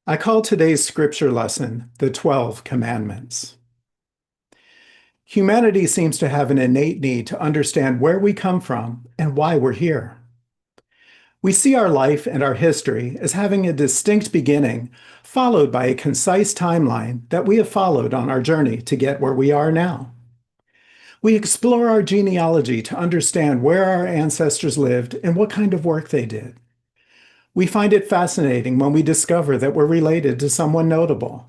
I call today's scripture lesson the 12 Commandments. Humanity seems to have an innate need to understand where we come from and why we're here. We see our life and our history as having a distinct beginning, followed by a concise timeline that we have followed on our journey to get where we are now. We explore our genealogy to understand where our ancestors lived and what kind of work they did. We find it fascinating when we discover that we're related to someone notable.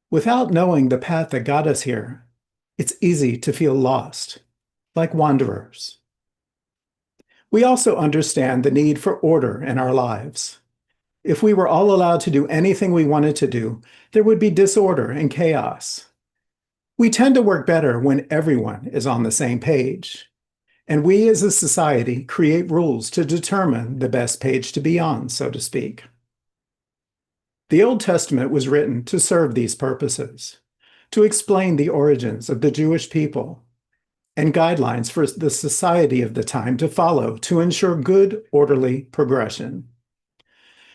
Without knowing the path that got us here, it's easy to feel lost, like wanderers. We also understand the need for order in our lives. If we were all allowed to do anything we wanted to do, there would be disorder and chaos. We tend to work better when everyone is on the same page. And we as a society create rules to determine the best page to be on, so to speak. The Old Testament was written to serve these purposes, to explain the origins of the Jewish people, and guidelines for the society of the time to follow to ensure good, orderly progression.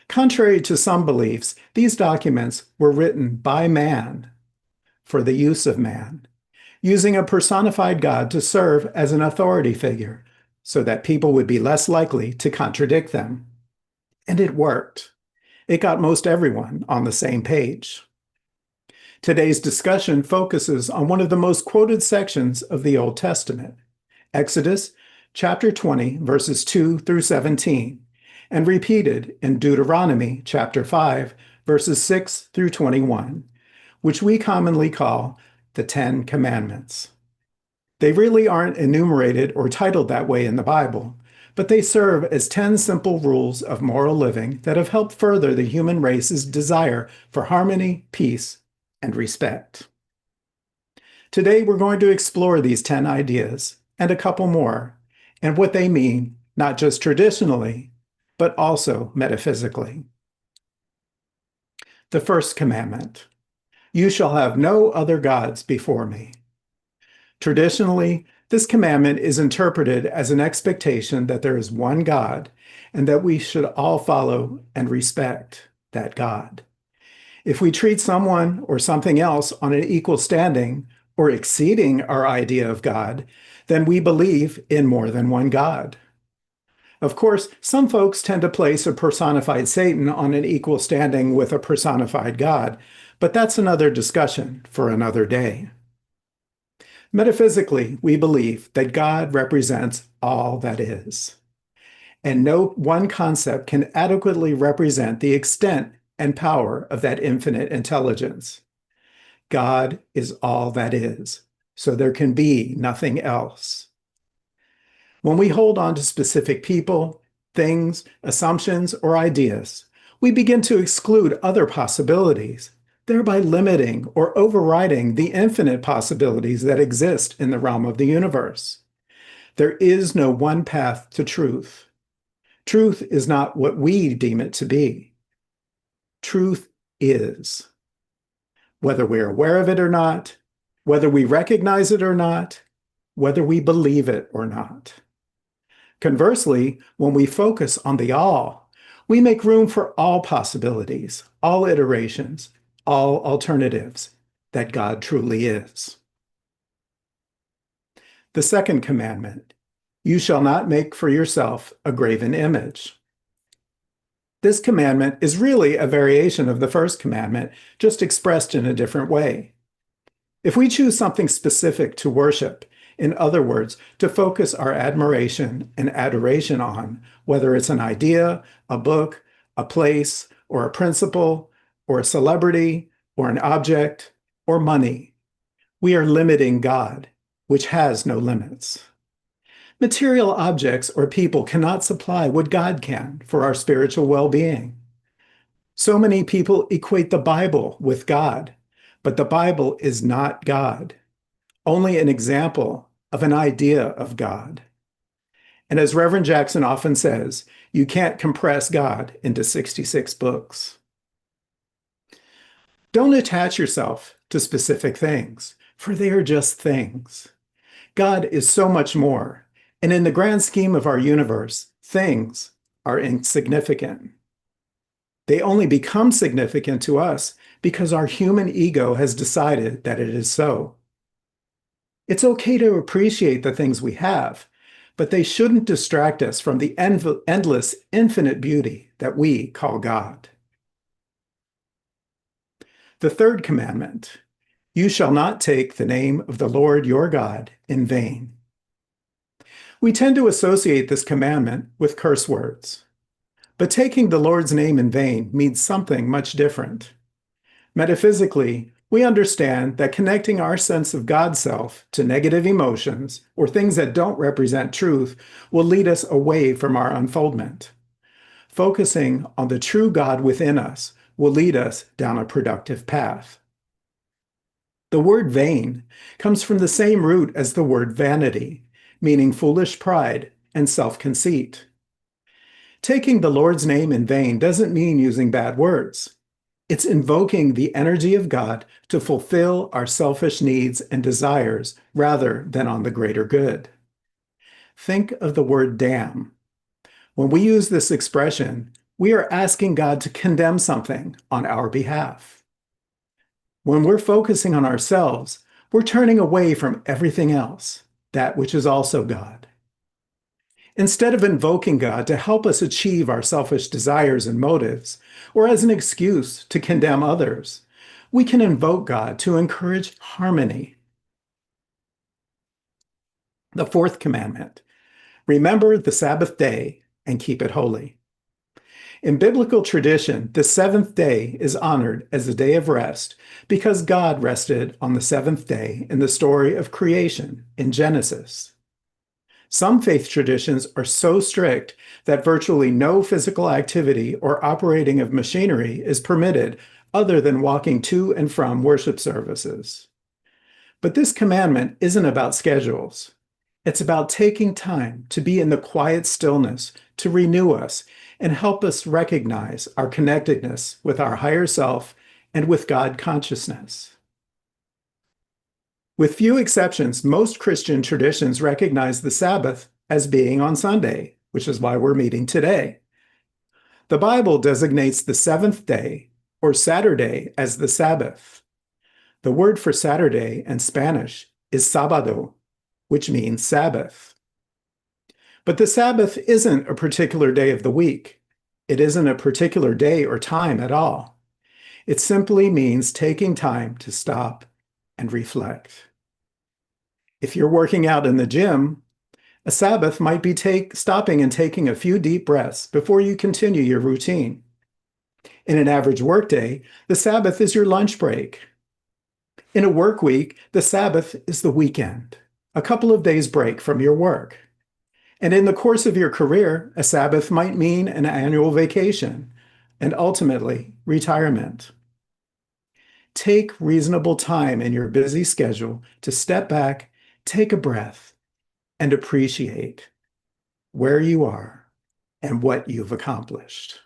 Contrary to some beliefs, these documents were written by man for the use of man, using a personified God to serve as an authority figure so that people would be less likely to contradict them. And it worked. It got most everyone on the same page. Today's discussion focuses on one of the most quoted sections of the Old Testament, Exodus chapter 20, verses 2 through 17, and repeated in Deuteronomy chapter 5, verses 6 through 21, which we commonly call the Ten Commandments. They really aren't enumerated or titled that way in the Bible, but they serve as 10 simple rules of moral living that have helped further the human race's desire for harmony, peace, and respect. Today, we're going to explore these 10 ideas and a couple more, and what they mean, not just traditionally, but also metaphysically. The first commandment, you shall have no other gods before me. Traditionally, this commandment is interpreted as an expectation that there is one God and that we should all follow and respect that God. If we treat someone or something else on an equal standing or exceeding our idea of God, then we believe in more than one God. Of course, some folks tend to place a personified Satan on an equal standing with a personified God, but that's another discussion for another day. Metaphysically, we believe that God represents all that is, and no one concept can adequately represent the extent and power of that infinite intelligence. God is all that is, so there can be nothing else. When we hold on to specific people, things, assumptions, or ideas, we begin to exclude other possibilities, thereby limiting or overriding the infinite possibilities that exist in the realm of the universe. There is no one path to truth. Truth is not what we deem it to be. Truth is. Whether we're aware of it or not, whether we recognize it or not, whether we believe it or not. Conversely, when we focus on the all, we make room for all possibilities, all iterations, all alternatives that God truly is. The second commandment, you shall not make for yourself a graven image. This commandment is really a variation of the first commandment, just expressed in a different way. If we choose something specific to worship, in other words, to focus our admiration and adoration on, whether it's an idea, a book, a place, or a principle, or a celebrity, or an object, or money, we are limiting God, which has no limits. Material objects or people cannot supply what God can for our spiritual well-being. So many people equate the Bible with God, but the Bible is not God, only an example of an idea of God. And as Reverend Jackson often says, you can't compress God into 66 books. Don't attach yourself to specific things, for they are just things. God is so much more, and in the grand scheme of our universe, things are insignificant. They only become significant to us because our human ego has decided that it is so. It's okay to appreciate the things we have, but they shouldn't distract us from the endless, infinite beauty that we call God. The third commandment, you shall not take the name of the Lord your God in vain. We tend to associate this commandment with curse words, but taking the Lord's name in vain means something much different. Metaphysically, we understand that connecting our sense of God's self to negative emotions or things that don't represent truth will lead us away from our unfoldment. Focusing on the true God within us will lead us down a productive path. The word vain comes from the same root as the word vanity, meaning foolish pride and self-conceit. Taking the Lord's name in vain doesn't mean using bad words. It's invoking the energy of God to fulfill our selfish needs and desires rather than on the greater good. Think of the word damn. When we use this expression, we are asking God to condemn something on our behalf. When we're focusing on ourselves, we're turning away from everything else, that which is also God. Instead of invoking God to help us achieve our selfish desires and motives, or as an excuse to condemn others, we can invoke God to encourage harmony. The fourth commandment, remember the Sabbath day and keep it holy. In biblical tradition, the seventh day is honored as a day of rest because God rested on the seventh day in the story of creation in Genesis. Some faith traditions are so strict that virtually no physical activity or operating of machinery is permitted other than walking to and from worship services. But this commandment isn't about schedules. It's about taking time to be in the quiet stillness to renew us and help us recognize our connectedness with our higher self and with God consciousness. With few exceptions, most Christian traditions recognize the Sabbath as being on Sunday, which is why we're meeting today. The Bible designates the seventh day, or Saturday, as the Sabbath. The word for Saturday in Spanish is sábado, which means Sabbath. But the Sabbath isn't a particular day of the week. It isn't a particular day or time at all. It simply means taking time to stop and reflect. If you're working out in the gym, a Sabbath might be stopping and taking a few deep breaths before you continue your routine. In an average workday, the Sabbath is your lunch break. In a work week, the Sabbath is the weekend, a couple of days break from your work. And in the course of your career, a Sabbath might mean an annual vacation and ultimately retirement. Take reasonable time in your busy schedule to step back, take a breath, and appreciate where you are and what you've accomplished.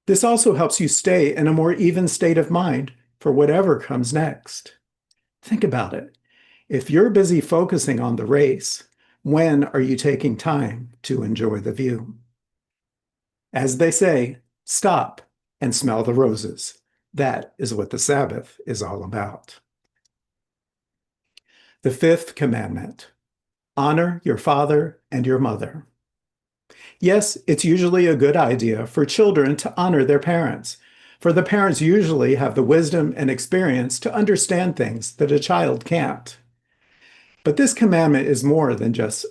This also helps you stay in a more even state of mind for whatever comes next. Think about it. If you're busy focusing on the race, when are you taking time to enjoy the view? As they say, stop and smell the roses. That is what the Sabbath is all about. The fifth commandment, honor your father and your mother. Yes, it's usually a good idea for children to honor their parents, for the parents usually have the wisdom and experience to understand things that a child can't. But this commandment is more than just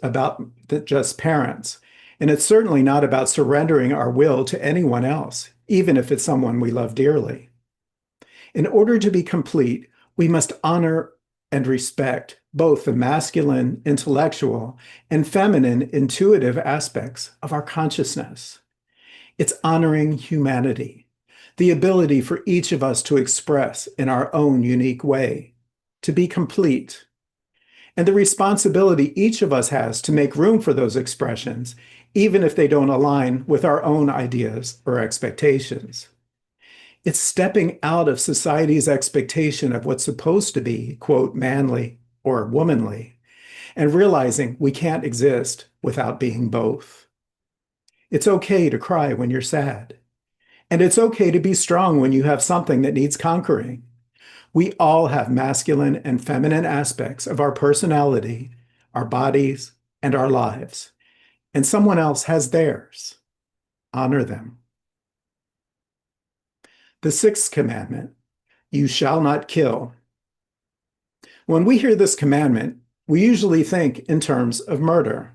parents, and it's certainly not about surrendering our will to anyone else, even if it's someone we love dearly. In order to be complete, we must honor and respect both the masculine, intellectual, and feminine, intuitive aspects of our consciousness. It's honoring humanity, the ability for each of us to express in our own unique way, to be complete, and the responsibility each of us has to make room for those expressions, even if they don't align with our own ideas or expectations. It's stepping out of society's expectation of what's supposed to be, quote, manly or womanly, and realizing we can't exist without being both. It's okay to cry when you're sad. And it's okay to be strong when you have something that needs conquering. We all have masculine and feminine aspects of our personality, our bodies, and our lives. And someone else has theirs. Honor them. The sixth commandment, you shall not kill. When we hear this commandment, we usually think in terms of murder.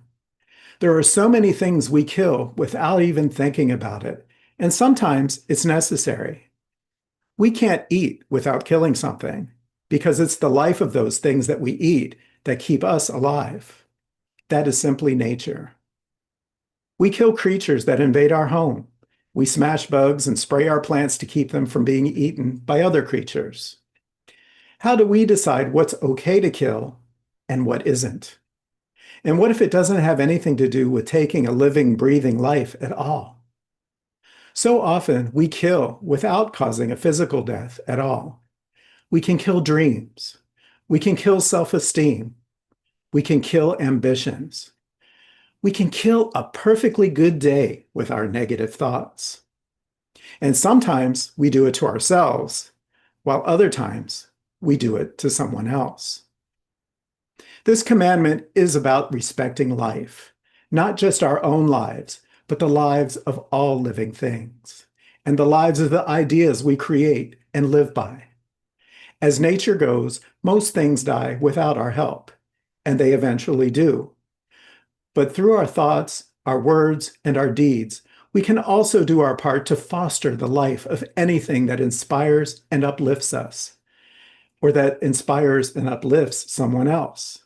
There are so many things we kill without even thinking about it, and sometimes it's necessary. We can't eat without killing something because it's the life of those things that we eat that keep us alive. That is simply nature. We kill creatures that invade our home. We smash bugs and spray our plants to keep them from being eaten by other creatures. How do we decide what's okay to kill and what isn't? And what if it doesn't have anything to do with taking a living, breathing life at all? So often we kill without causing a physical death at all. We can kill dreams. We can kill self-esteem. We can kill ambitions. We can kill a perfectly good day with our negative thoughts. And sometimes we do it to ourselves, while other times we do it to someone else. This commandment is about respecting life, not just our own lives, but the lives of all living things, and the lives of the ideas we create and live by. As nature goes, most things die without our help, and they eventually do. But through our thoughts, our words, and our deeds, we can also do our part to foster the life of anything that inspires and uplifts us, or that inspires and uplifts someone else.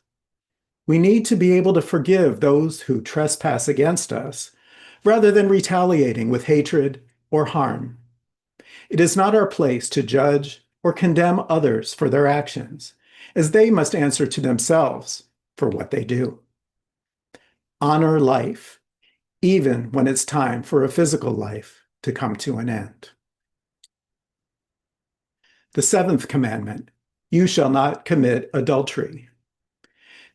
We need to be able to forgive those who trespass against us, rather than retaliating with hatred or harm. It is not our place to judge or condemn others for their actions, as they must answer to themselves for what they do. Honor life, even when it's time for a physical life to come to an end. The seventh commandment, you shall not commit adultery.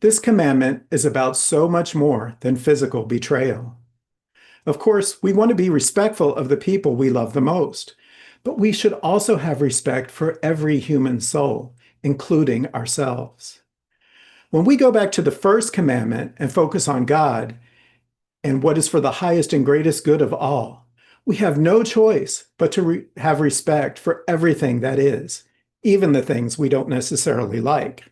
This commandment is about so much more than physical betrayal. Of course, we want to be respectful of the people we love the most, but we should also have respect for every human soul, including ourselves. When we go back to the first commandment and focus on God and what is for the highest and greatest good of all, we have no choice but to have respect for everything that is, even the things we don't necessarily like.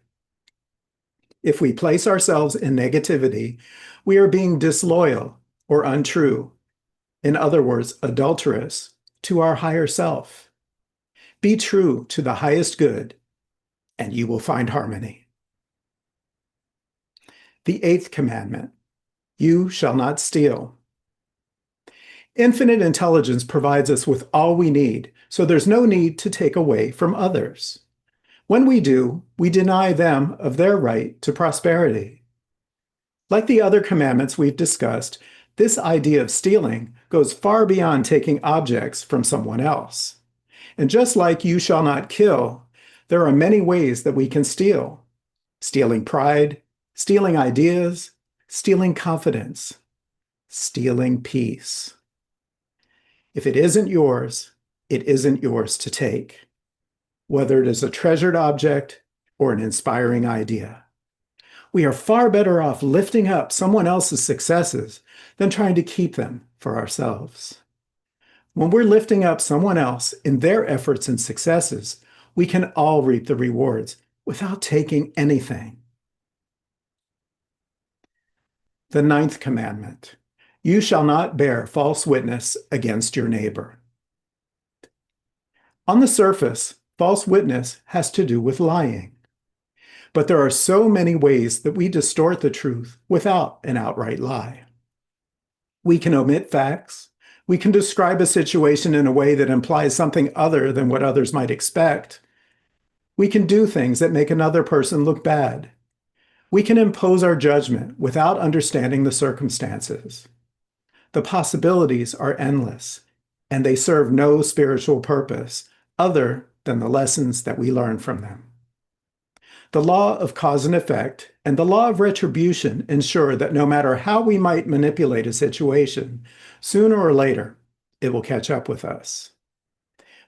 If we place ourselves in negativity, we are being disloyal or untrue, in other words, adulterous, to our higher self. Be true to the highest good, and you will find harmony. The eighth commandment, you shall not steal. Infinite intelligence provides us with all we need, so there's no need to take away from others. When we do, we deny them of their right to prosperity. Like the other commandments we've discussed, this idea of stealing goes far beyond taking objects from someone else. And just like you shall not kill, there are many ways that we can steal. Stealing pride, stealing ideas, stealing confidence, stealing peace. If it isn't yours, it isn't yours to take, whether it is a treasured object or an inspiring idea. We are far better off lifting up someone else's successes than trying to keep them for ourselves. When we're lifting up someone else in their efforts and successes, we can all reap the rewards without taking anything. The ninth commandment, you shall not bear false witness against your neighbor. On the surface, false witness has to do with lying. But there are so many ways that we distort the truth without an outright lie. We can omit facts. We can describe a situation in a way that implies something other than what others might expect. We can do things that make another person look bad. We can impose our judgment without understanding the circumstances. The possibilities are endless, and they serve no spiritual purpose other than the lessons that we learn from them. The law of cause and effect and the law of retribution ensure that no matter how we might manipulate a situation, sooner or later, it will catch up with us.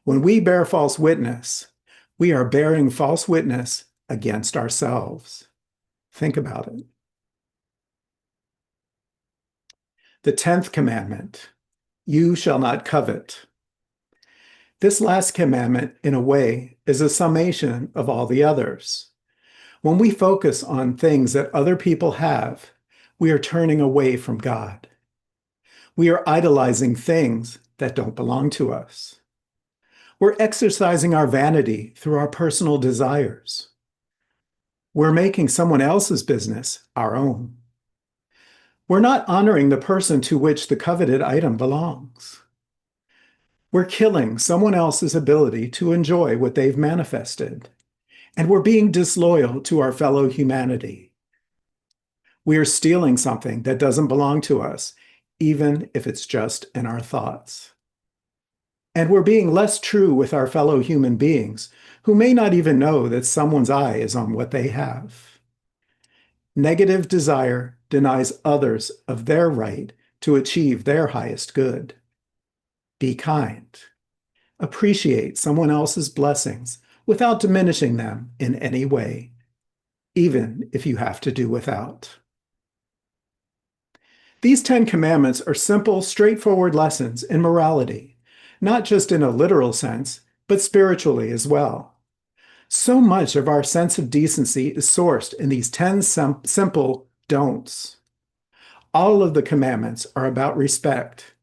When we bear false witness, we are bearing false witness against ourselves. Think about it. The 10th commandment, you shall not covet. This last commandment, in a way, is a summation of all the others. When we focus on things that other people have, we are turning away from God. We are idolizing things that don't belong to us. We're exercising our vanity through our personal desires. We're making someone else's business our own. We're not honoring the person to which the coveted item belongs. We're killing someone else's ability to enjoy what they've manifested. And we're being disloyal to our fellow humanity. We are stealing something that doesn't belong to us, even if it's just in our thoughts. And we're being less true with our fellow human beings who may not even know that someone's eye is on what they have. Negative desire denies others of their right to achieve their highest good. Be kind. Appreciate someone else's blessings without diminishing them in any way, even if you have to do without. These 10 commandments are simple, straightforward lessons in morality, not just in a literal sense, but spiritually as well. So much of our sense of decency is sourced in these 10 simple don'ts. All of the commandments are about respect,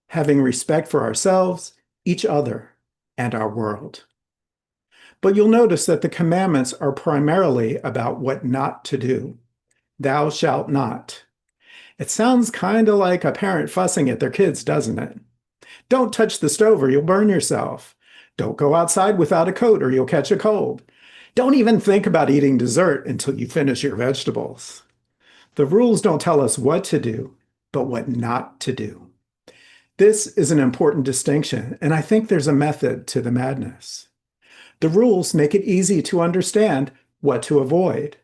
having respect for ourselves, each other, and our world. But you'll notice that the commandments are primarily about what not to do. Thou shalt not. It sounds kind of like a parent fussing at their kids, doesn't it? Don't touch the stove or you'll burn yourself. Don't go outside without a coat or you'll catch a cold. Don't even think about eating dessert until you finish your vegetables. The rules don't tell us what to do, but what not to do. This is an important distinction, and I think there's a method to the madness. The rules make it easy to understand what to avoid,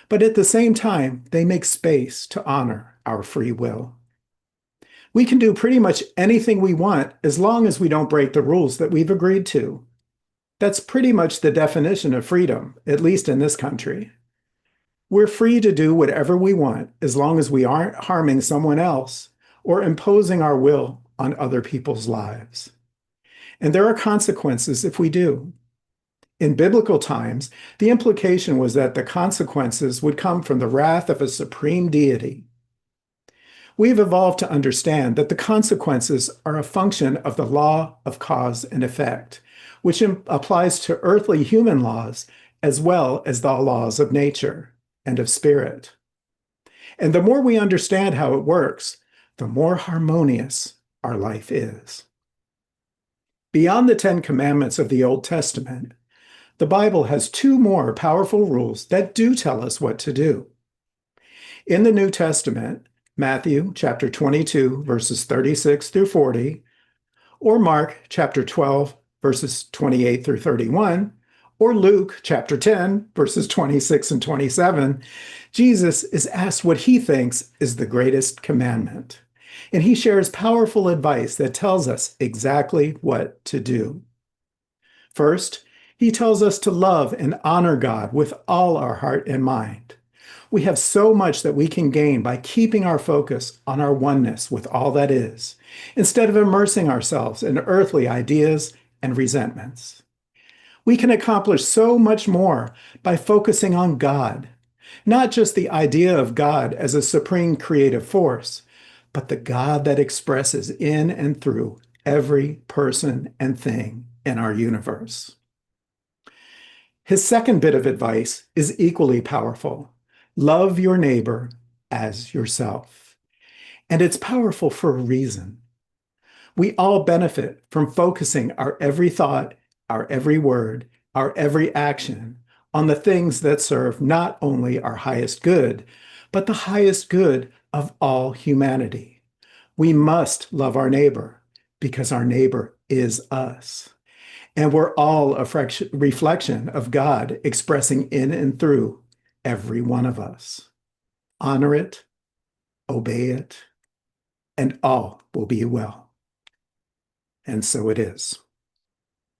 but at the same time, they make space to honor our free will. We can do pretty much anything we want as long as we don't break the rules that we've agreed to. That's pretty much the definition of freedom, at least in this country. We're free to do whatever we want as long as we aren't harming someone else or imposing our will on other people's lives. And there are consequences if we do. In biblical times, the implication was that the consequences would come from the wrath of a supreme deity. We've evolved to understand that the consequences are a function of the law of cause and effect, which applies to earthly human laws as well as the laws of nature and of spirit. And the more we understand how it works, the more harmonious our life is. Beyond the 10 commandments of the Old Testament, the Bible has 2 more powerful rules that do tell us what to do. In the New Testament, Matthew chapter 22, verses 36 through 40, or Mark chapter 12, verses 28 through 31, or Luke chapter 10, verses 26 and 27, Jesus is asked what he thinks is the greatest commandment. And he shares powerful advice that tells us exactly what to do. First, he tells us to love and honor God with all our heart and mind. We have so much that we can gain by keeping our focus on our oneness with all that is, instead of immersing ourselves in earthly ideas and resentments. We can accomplish so much more by focusing on God, not just the idea of God as a supreme creative force, but the God that expresses in and through every person and thing in our universe. His second bit of advice is equally powerful. Love your neighbor as yourself. And it's powerful for a reason. We all benefit from focusing our every thought, our every word, our every action on the things that serve not only our highest good, but the highest good of all humanity. We must love our neighbor because our neighbor is us. And we're all a reflection of God expressing in and through every one of us. Honor it, obey it, and all will be well. And so it is.